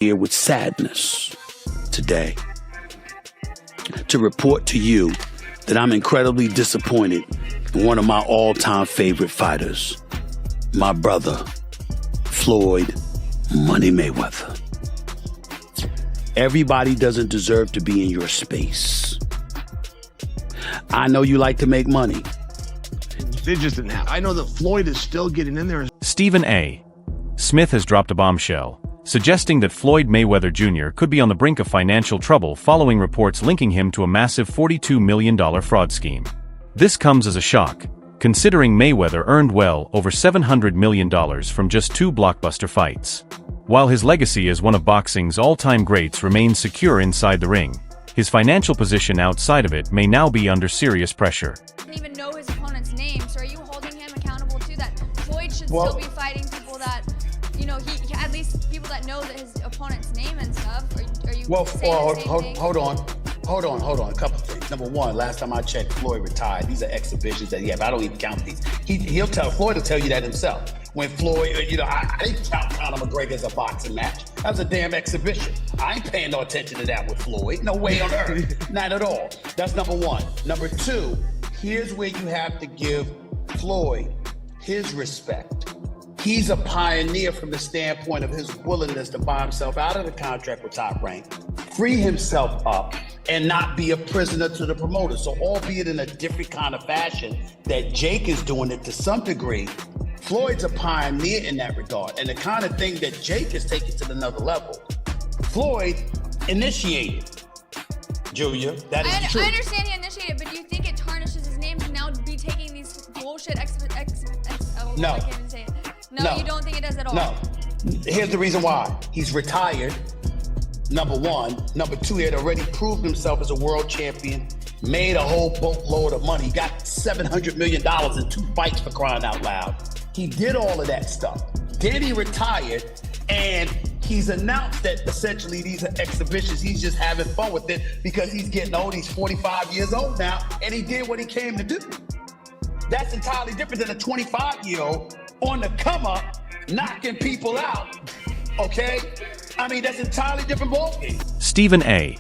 Here with sadness today to report to you that I'm incredibly disappointed in one of my all-time favorite fighters, my brother, Floyd Money Mayweather. Everybody doesn't deserve to be in your space. I know you like to make money. They just didn't have. I know that Floyd is still getting in there. Stephen A. Smith has dropped a bombshell, suggesting that Floyd Mayweather Jr. could be on the brink of financial trouble following reports linking him to a massive $42 million fraud scheme. This comes as a shock, considering Mayweather earned well over $700 million from just 2 blockbuster fights. While his legacy as one of boxing's all-time greats remains secure inside the ring, his financial position outside of it may now be under serious pressure. I didn't even know his opponent's name, so are you holding him accountable to that? Floyd should still be fighting people that, you know, he at least people that know that his opponent's name and stuff. Are you saying the same thing? Hold on. A couple things. Number one, last time I checked, Floyd retired. These are exhibitions that he has. I don't even count these. Floyd will tell you that himself. When Floyd, I didn't count Conor McGregor as a boxing match. That was a damn exhibition. I ain't paying no attention to that with Floyd. No way on earth. Not at all. That's number one. Number two, here's where you have to give Floyd his respect. He's a pioneer from the standpoint of his willingness to buy himself out of the contract with Top Rank, free himself up, and not be a prisoner to the promoter. So albeit in a different kind of fashion that Jake is doing it to some degree, Floyd's a pioneer in that regard. And the kind of thing that Jake is taking to another level, Floyd initiated. Julia, that is true. I understand he initiated, but do you think it tarnishes his name to now be taking these bullshit No. I can't even say it. No, you don't think it does at all? No. Here's the reason why. He's retired, number one. Number two, he had already proved himself as a world champion, made a whole boatload of money, got $700 million in 2 fights for crying out loud. He did all of that stuff. Then he retired, and he's announced that essentially these are exhibitions. He's just having fun with it because he's getting old. He's 45 years old now, and he did what he came to do. That's entirely different than a 25-year-old on the come up, knocking people out, okay? I mean, that's entirely different ballgame. Stephen A.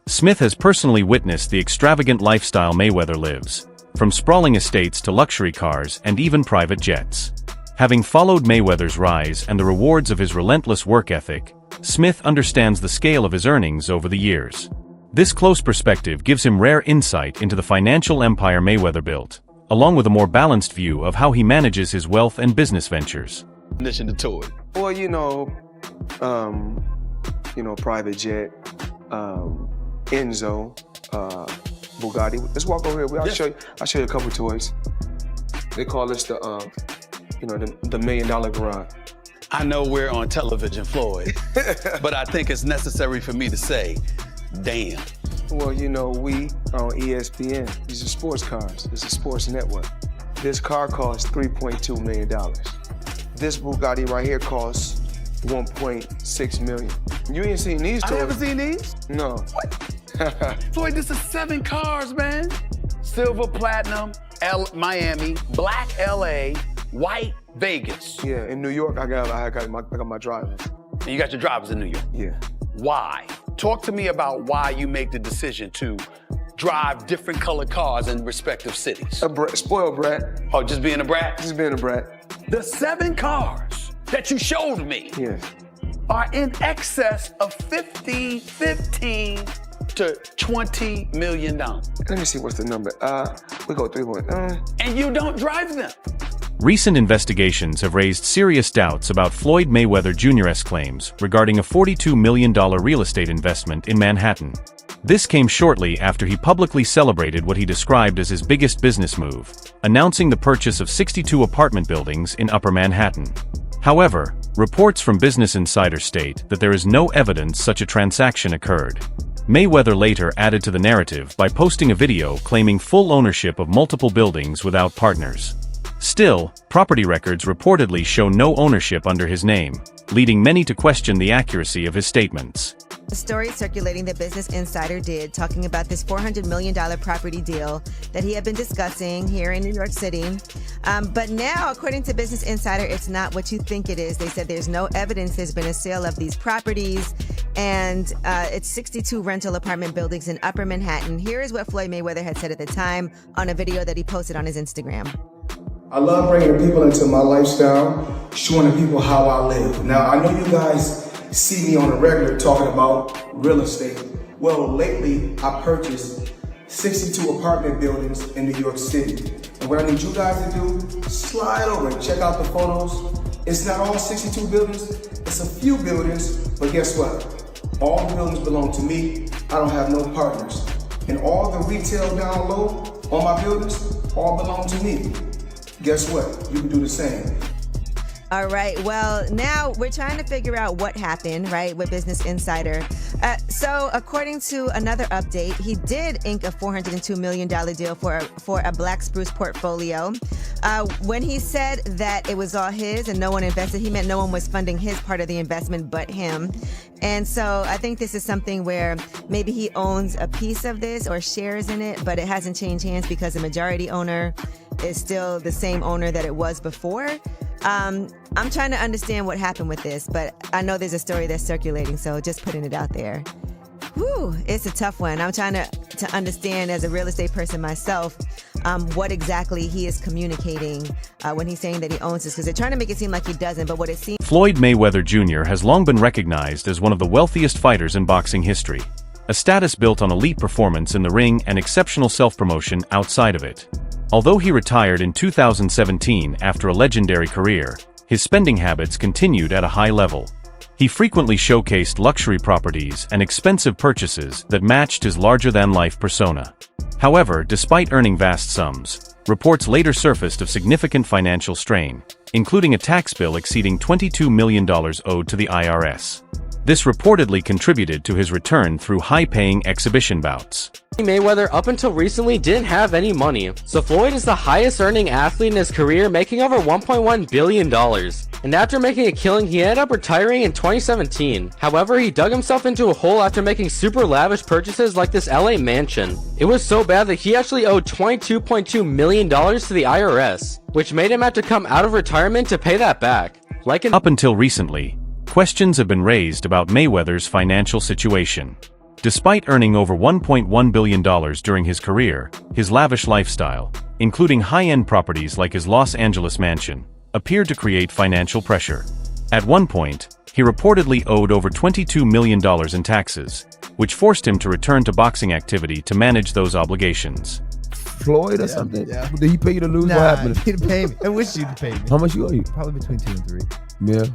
Smith has personally witnessed the extravagant lifestyle Mayweather lives, from sprawling estates to luxury cars and even private jets. Having followed Mayweather's rise and the rewards of his relentless work ethic, Smith understands the scale of his earnings over the years. This close perspective gives him rare insight into the financial empire Mayweather built, along with a more balanced view of how he manages his wealth and business ventures. Listen to it. Well, private jet, Enzo, Bugatti. Let's walk over here. I'll show you a couple toys. They call this the $1 million garage. I know we're on television, Floyd, but I think it's necessary for me to say, damn. Well, we are on ESPN. These are sports cars. It's a sports network. This car costs $3.2 million. This Bugatti right here costs $1.6 million. You ain't seen these toys. I haven't seen these? No. What? Floyd, this is 7 cars, man. Silver, platinum, Miami, black LA, white Vegas. Yeah, in New York, I got my drivers. And you got your drivers in New York? Yeah. Why? Talk to me about why you make the decision to drive different colored cars in respective cities. Spoiled brat. Oh, just being a brat? Just being a brat. The 7 cars that you showed me are in excess of $15 to $20 million. Let me see what's the number. We go 3. And you don't drive them. Recent investigations have raised serious doubts about Floyd Mayweather Jr.'s claims regarding a $42 million real estate investment in Manhattan. This came shortly after he publicly celebrated what he described as his biggest business move, announcing the purchase of 62 apartment buildings in Upper Manhattan. However, reports from Business Insider state that there is no evidence such a transaction occurred. Mayweather later added to the narrative by posting a video claiming full ownership of multiple buildings without partners. Still, property records reportedly show no ownership under his name, leading many to question the accuracy of his statements. A story circulating that Business Insider did, talking about this $400 million property deal that he had been discussing here in New York City. But now, according to Business Insider, it's not what you think it is. They said there's no evidence there's been a sale of these properties, and it's 62 rental apartment buildings in Upper Manhattan. Here is what Floyd Mayweather had said at the time on a video that he posted on his Instagram. I love bringing people into my lifestyle, showing the people how I live. Now, I know you guys see me on a regular talking about real estate. Well, lately I purchased 62 apartment buildings in New York City. And what I need you guys to do, slide over and check out the photos. It's not all 62 buildings, it's a few buildings, but guess what? All the buildings belong to me. I don't have no partners. And all the retail down low on my buildings, all belong to me. Guess what? You can do the same. All right. Well, now we're trying to figure out what happened, right, with Business Insider. So according to another update, he did ink a $402 million deal for a Black Spruce portfolio. When he said that it was all his and no one invested, he meant no one was funding his part of the investment but him. And so I think this is something where maybe he owns a piece of this or shares in it, but it hasn't changed hands because the majority owner is still the same owner that it was before. I'm trying to understand what happened with this, but I know there's a story that's circulating, so just putting it out there. Whew, it's a tough one. I'm trying to understand as a real estate person myself what exactly he is communicating when he's saying that he owns this, because they're trying to make it seem like he doesn't, but what it seems... Floyd Mayweather Jr. has long been recognized as one of the wealthiest fighters in boxing history, a status built on elite performance in the ring and exceptional self-promotion outside of it. Although he retired in 2017 after a legendary career, his spending habits continued at a high level. He frequently showcased luxury properties and expensive purchases that matched his larger-than-life persona. However, despite earning vast sums, reports later surfaced of significant financial strain, including a tax bill exceeding $22 million owed to the IRS. This reportedly contributed to his return through high-paying exhibition bouts. Mayweather up until recently didn't have any money, so Floyd is the highest earning athlete in his career, making over $1.1 billion. And after making a killing, he ended up retiring in 2017. However, he dug himself into a hole after making super lavish purchases like this LA mansion. It was so bad that he actually owed $22.2 million to the IRS, which made him have to come out of retirement to pay that back. Up until recently, questions have been raised about Mayweather's financial situation. Despite earning over $1.1 billion during his career, his lavish lifestyle, including high-end properties like his Los Angeles mansion, appeared to create financial pressure. At one point, he reportedly owed over $22 million in taxes, which forced him to return to boxing activity to manage those obligations. Floyd or something? Yeah. Did he pay you to lose? Nah, What happened? he didn't pay me. I wish you'd pay me. How much you owe you? Probably between 2 and 3. Yeah.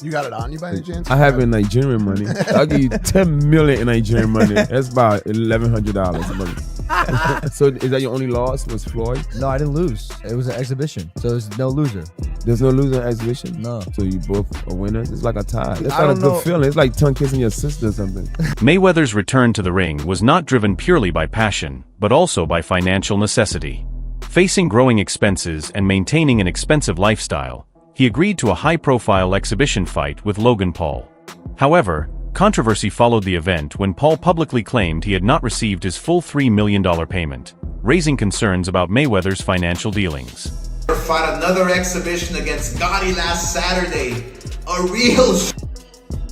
You got it on you by any chance? I have in Nigerian money. I'll give you 10 million in Nigerian money. That's about $1,100. So is that your only loss was Floyd? No, I didn't lose. It was an exhibition. So there's no loser. There's no loser in exhibition? No. So you both are winners? It's like a tie. That's I not a don't good know. feeling. It's like tongue kissing your sister or something. Mayweather's return to the ring was not driven purely by passion, but also by financial necessity. Facing growing expenses and maintaining an expensive lifestyle, he agreed to a high-profile exhibition fight with Logan Paul. However, controversy followed the event when Paul publicly claimed he had not received his full $3 million payment, raising concerns about Mayweather's financial dealings. Fought another exhibition against Gotti last Saturday. A real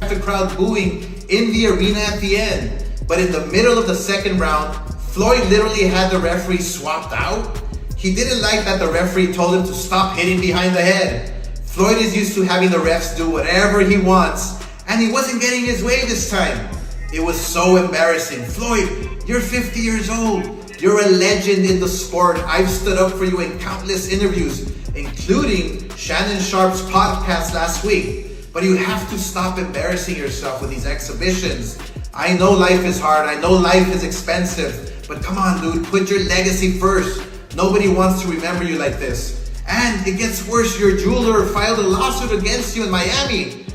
the crowd booing in the arena at the end. But in the middle of the second round, Floyd literally had the referee swapped out. He didn't like that the referee told him to stop hitting behind the head. Floyd is used to having the refs do whatever he wants, and he wasn't getting his way this time. It was so embarrassing. Floyd, you're 50 years old. You're a legend in the sport. I've stood up for you in countless interviews, including Shannon Sharp's podcast last week. But you have to stop embarrassing yourself with these exhibitions. I know life is hard. I know life is expensive. But come on, dude, put your legacy first. Nobody wants to remember you like this. And it gets worse. Your jeweler filed a lawsuit against you in Miami.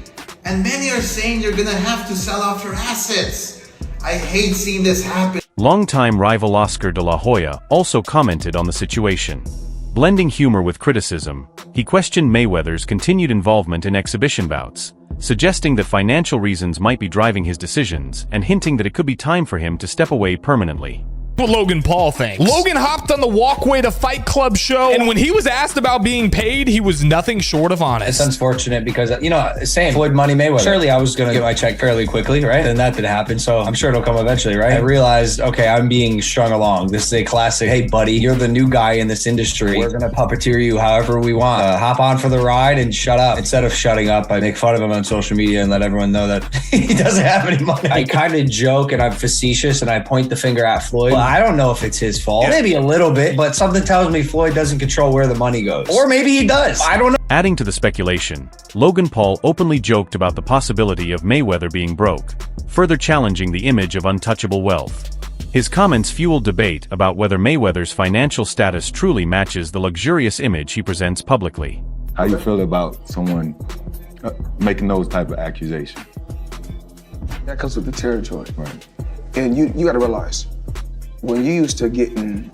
And many are saying you're gonna have to sell off your assets. I hate seeing this happen. Longtime rival Oscar de la Hoya also commented on the situation. Blending humor with criticism, he questioned Mayweather's continued involvement in exhibition bouts, suggesting that financial reasons might be driving his decisions and hinting that it could be time for him to step away permanently. What Logan Paul thinks. Logan hopped on the Walkway to Fight Club show, and when he was asked about being paid, he was nothing short of honest. It's unfortunate because, you know, same Floyd Money Mayweather. Surely I was going to get my check fairly quickly, right? And that didn't happen, so I'm sure it'll come eventually, right? I realized, okay, I'm being strung along. This is a classic, hey, buddy, you're the new guy in this industry. We're going to puppeteer you however we want. Hop on for the ride and shut up. Instead of shutting up, I make fun of him on social media and let everyone know that he doesn't have any money. I kind of joke and I'm facetious and I point the finger at Floyd. Well, I don't know if it's his fault. Maybe a little bit, but something tells me Floyd doesn't control where the money goes. Or maybe he does. I don't know. Adding to the speculation, Logan Paul openly joked about the possibility of Mayweather being broke, further challenging the image of untouchable wealth. His comments fueled debate about whether Mayweather's financial status truly matches the luxurious image he presents publicly. How you feel about someone making those type of accusations? That comes with the territory. Right. And you got to realize, when you used to getting,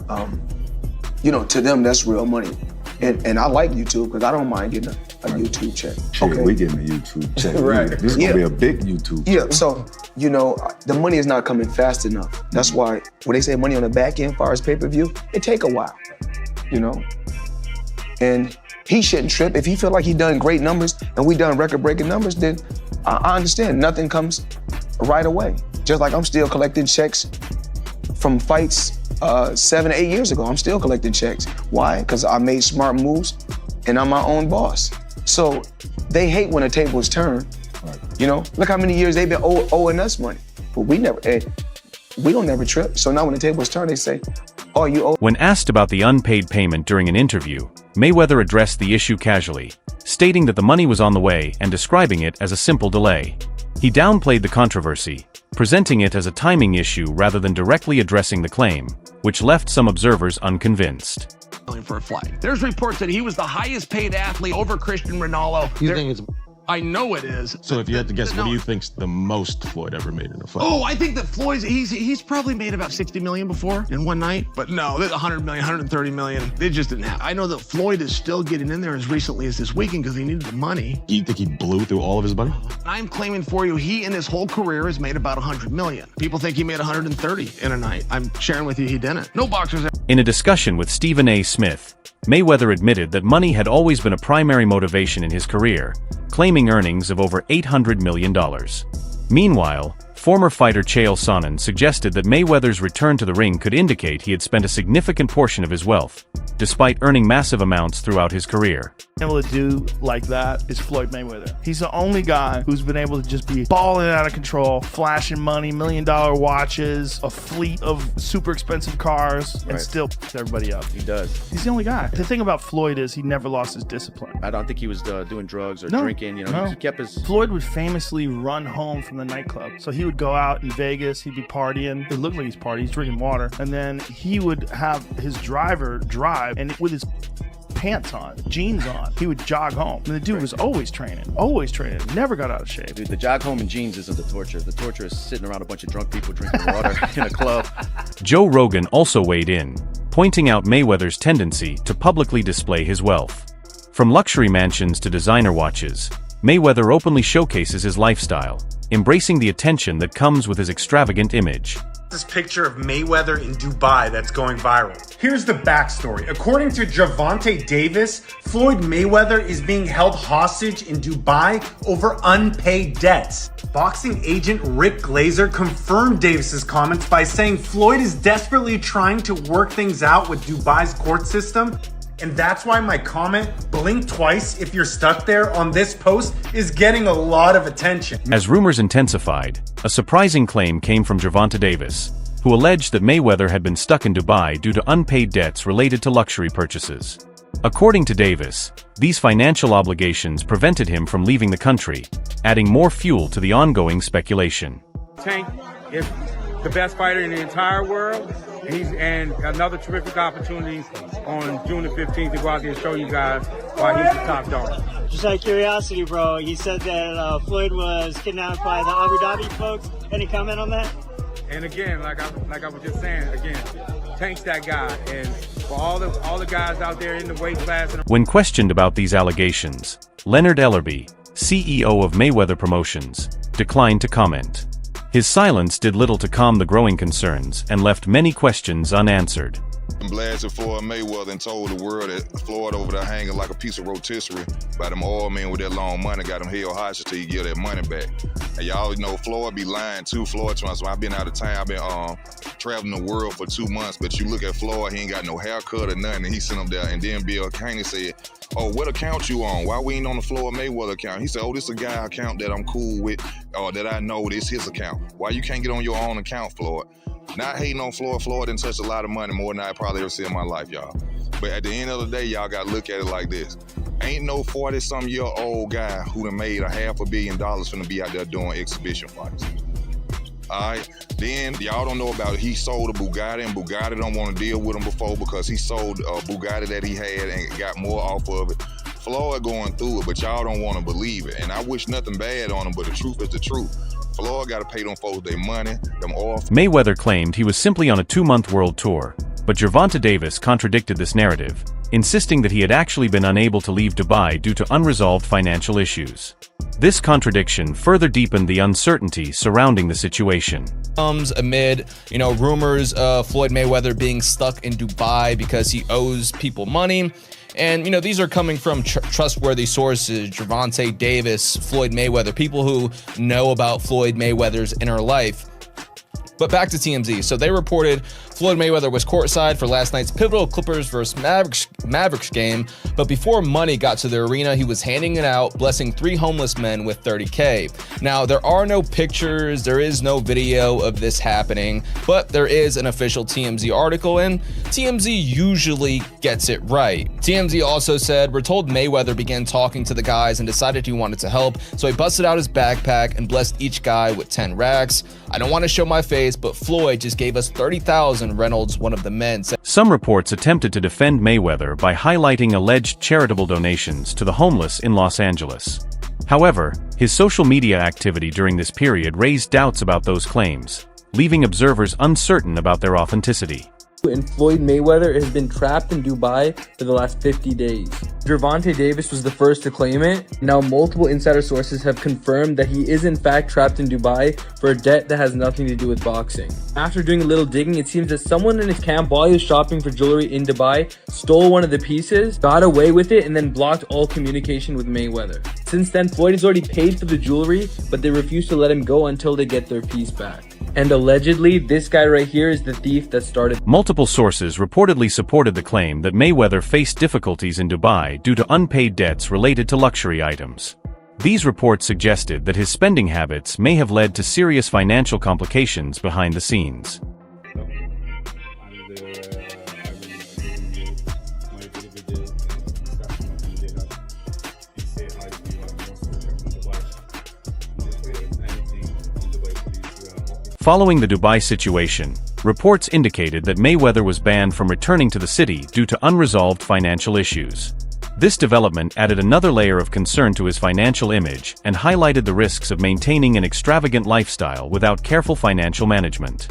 you know, to them, that's real money. And I like YouTube because I don't mind getting a YouTube check. Shit, we getting a YouTube check. Right. This is going to be a big YouTube check. Yeah, so, you know, the money is not coming fast enough. That's why when they say money on the back end, as far as pay-per-view, it take a while, you know? And he shouldn't trip. If he feel like he done great numbers and we done record-breaking numbers, then I understand. Nothing comes right away. Just like I'm still collecting checks from fights 7 or 8 years ago. I'm still collecting checks. Why? Because I made smart moves and I'm my own boss. So they hate when the tables turn. Right. You know, look how many years they've been owing us money. But we don't never trip. So now when the tables turn, they say, oh, you owe. When asked about the unpaid payment during an interview, Mayweather addressed the issue casually, stating that the money was on the way and describing it as a simple delay. He downplayed the controversy, presenting it as a timing issue rather than directly addressing the claim, which left some observers unconvinced. For a fight. There's reports that he was the highest paid athlete over Cristiano Ronaldo. You think it's... I know it is. So if you had to guess, what do you think's the most Floyd ever made in a fight? Oh, I think that Floyd's, he's probably made about 60 million before in one night. But no, 100 million, 130 million, they just didn't have. I know that Floyd is still getting in there as recently as this weekend because he needed the money. You think he blew through all of his money? I'm claiming for you, he in his whole career has made about 100 million. People think he made 130 in a night. I'm sharing with you, he didn't. No boxers. In a discussion with Stephen A. Smith, Mayweather admitted that money had always been a primary motivation in his career, claiming earnings of over $800 million. Meanwhile, former fighter Chael Sonnen suggested that Mayweather's return to the ring could indicate he had spent a significant portion of his wealth, despite earning massive amounts throughout his career. Able to do like that is Floyd Mayweather. He's the only guy who's been able to just be balling out of control, flashing money, $1 million watches, a fleet of super expensive cars, and still picks everybody up. He does. He's the only guy. The thing about Floyd is he never lost his discipline. I don't think he was doing drugs or drinking. You know, he kept his. Floyd would famously run home from the nightclub. So he would go out in Vegas, he'd be partying. It looked like he's partying, he's drinking water. And then he would have his driver drive, and with his pants on, jeans on, he would jog home. And the dude was always training, never got out of shape. Dude, the jog home in jeans isn't the torture. The torture is sitting around a bunch of drunk people drinking water in a club. Joe Rogan also weighed in, pointing out Mayweather's tendency to publicly display his wealth. From luxury mansions to designer watches, Mayweather openly showcases his lifestyle, embracing the attention that comes with his extravagant image. This picture of Mayweather in Dubai that's going viral. Here's the backstory. According to Gervonta Davis, Floyd Mayweather is being held hostage in Dubai over unpaid debts. Boxing agent Rick Glazer confirmed Davis's comments by saying Floyd is desperately trying to work things out with Dubai's court system. And that's why my comment, blink twice if you're stuck there, on this post is getting a lot of attention. As rumors intensified, a surprising claim came from Gervonta Davis, who alleged that Mayweather had been stuck in Dubai due to unpaid debts related to luxury purchases. According to Davis, these financial obligations prevented him from leaving the country, adding more fuel to the ongoing speculation. Tank is the best fighter in the entire world. And another terrific opportunity on June the 15th to go out there and show you guys why he's the top dog. Just out of curiosity, bro, you said that Floyd was kidnapped by the Abu Dhabi folks. Any comment on that? And again, like I was just saying, Tank's that guy. And for all the guys out there in the weight class. When questioned about these allegations, Leonard Ellerby, CEO of Mayweather Promotions, declined to comment. His silence did little to calm the growing concerns and left many questions unanswered. Blasted Floyd Mayweather and told the world that Floyd over there hanging like a piece of rotisserie by them oil men with that long money, got him held hostage till you get that money back. And y'all know Floyd be lying too. Floyd trying, I've been out of town, I've been traveling the world for 2 months, but you look at Floyd, he ain't got no haircut or nothing, and he sent him there. And then Bill Caney said, oh, what account you on? Why we ain't on the Floyd Mayweather account? He said, oh, this is a guy account that I'm cool with, or that I know this his account. Why you can't get on your own account, Floyd? Not hating on Floyd. Floyd didn't touch a lot of money, more than I probably ever see in my life, y'all. But at the end of the day, y'all got to look at it like this. Ain't no 40-some-year-old guy who done made $500 million finna be out there doing exhibition fights. All right, then y'all don't know about it. He sold a Bugatti, and Bugatti don't want to deal with him before because he sold a Bugatti that he had and got more off of it. Floyd going through it, but y'all don't want to believe it. And I wish nothing bad on him, but the truth is the truth. Floyd got to pay them folks their money, them off. Mayweather claimed he was simply on a 2-month world tour, but Gervonta Davis contradicted this narrative, insisting that he had actually been unable to leave Dubai due to unresolved financial issues. This contradiction further deepened the uncertainty surrounding the situation. Comes amid, rumors of Floyd Mayweather being stuck in Dubai because he owes people money. And, these are coming from trustworthy sources, Gervonta Davis, Floyd Mayweather, people who know about Floyd Mayweather's inner life. But back to TMZ. So they reported Floyd Mayweather was courtside for last night's pivotal Clippers versus Mavericks game, but before money got to the arena, he was handing it out, blessing 3 homeless men with $30K. Now, there are no pictures, there is no video of this happening, but there is an official TMZ article, and TMZ usually gets it right. TMZ also said, we're told Mayweather began talking to the guys and decided he wanted to help, so he busted out his backpack and blessed each guy with 10 racks. I don't want to show my face, but Floyd just gave us $30,000, Reynolds, one of the men, said. Some reports attempted to defend Mayweather by highlighting alleged charitable donations to the homeless in Los Angeles. However, his social media activity during this period raised doubts about those claims, leaving observers uncertain about their authenticity. And Floyd Mayweather has been trapped in Dubai for the last 50 days. Gervonta Davis was the first to claim it. Now multiple insider sources have confirmed that he is in fact trapped in Dubai for a debt that has nothing to do with boxing. After doing a little digging, it seems that someone in his camp, while he was shopping for jewelry in Dubai, stole one of the pieces, got away with it, and then blocked all communication with Mayweather. Since then, Floyd has already paid for the jewelry, but they refuse to let him go until they get their piece back. And allegedly, this guy right here is the thief that started. Multiple sources reportedly supported the claim that Mayweather faced difficulties in Dubai due to unpaid debts related to luxury items. These reports suggested that his spending habits may have led to serious financial complications behind the scenes. Following the Dubai situation, reports indicated that Mayweather was banned from returning to the city due to unresolved financial issues. This development added another layer of concern to his financial image and highlighted the risks of maintaining an extravagant lifestyle without careful financial management.